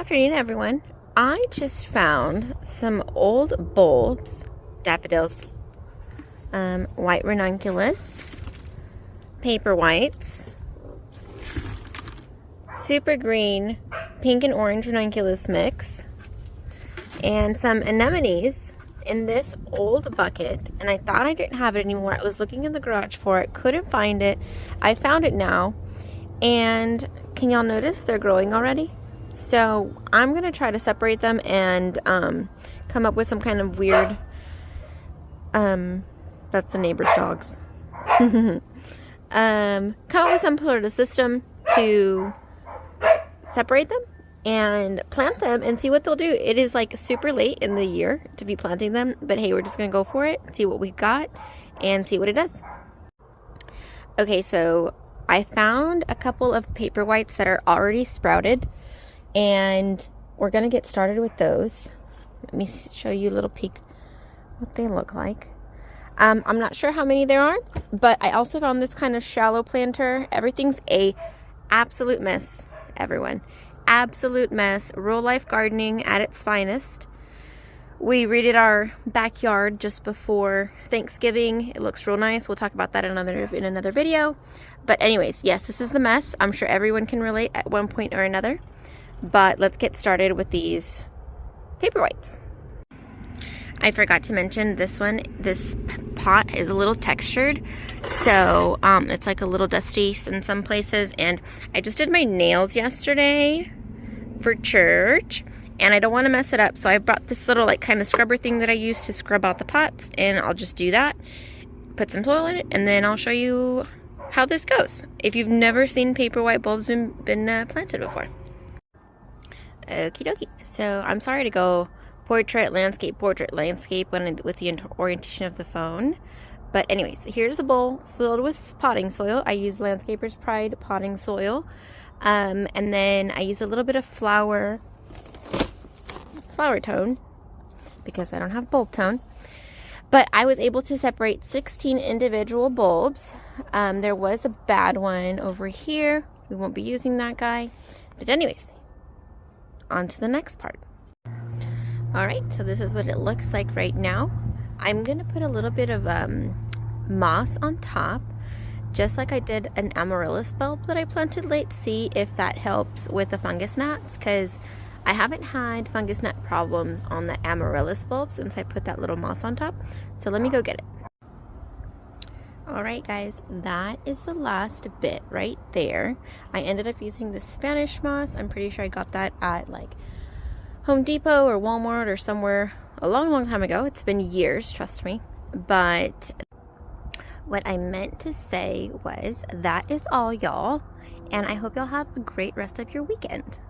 afternoon, everyone. I just found some old bulbs, daffodils, white ranunculus, Paperwhites, super green, pink and orange ranunculus mix, and some anemones in this old bucket. And I thought I didn't have it anymore. I was looking in the garage for it, couldn't find it. I found it now, and can y'all notice they're growing already? So I'm going to try to separate them and come up with some kind of weird, that's the neighbor's dogs. Come up with some sort of system to separate them and plant them and see what they'll do. It is like super late in the year to be planting them, but hey, we're just going to go for it, see what we've got, and see what it does. Okay, so I found a couple of Paperwhites that are already sprouted, and we're going to get started with those. Let me show you a little peek what they look like. I'm not sure how many there are, but I also found this kind of shallow planter. Everything's a absolute mess, everyone. Absolute mess. Real life gardening at its finest. We redid our backyard just before Thanksgiving. It looks real nice. We'll talk about that in another video. But anyways, yes, this is the mess. I'm sure everyone can relate at one point or another. But let's get started with these Paperwhites. I forgot to mention this pot is a little textured, so it's like a little dusty in some places. And I just did my nails yesterday for church, and I don't want to mess it up, so I brought this little like kind of scrubber thing that I use to scrub out the pots, and I'll just do that, put some soil in it, and then I'll show you how this goes if you've never seen Paperwhite bulbs been planted before. Okie dokie. So I'm sorry to go portrait, landscape with the orientation of the phone. But anyways, here's a bowl filled with potting soil. I use Landscaper's Pride potting soil. And then I use a little bit of flower tone because I don't have bulb tone. But I was able to separate 16 individual bulbs. There was a bad one over here. We won't be using that guy. But anyways, on to the next part. Alright, so this is what it looks like right now. I'm going to put a little bit of moss on top, just like I did an amaryllis bulb that I planted late. See if that helps with the fungus gnats, because I haven't had fungus gnat problems on the amaryllis bulb since I put that little moss on top. So let me go get it. Alright guys, that is the last bit right there. I ended up using the Spanish moss. I'm pretty sure I got that at like Home Depot or Walmart or somewhere a long time ago. It's been years, trust me. But what I meant to say was that is all, y'all. And I hope y'all have a great rest of your weekend.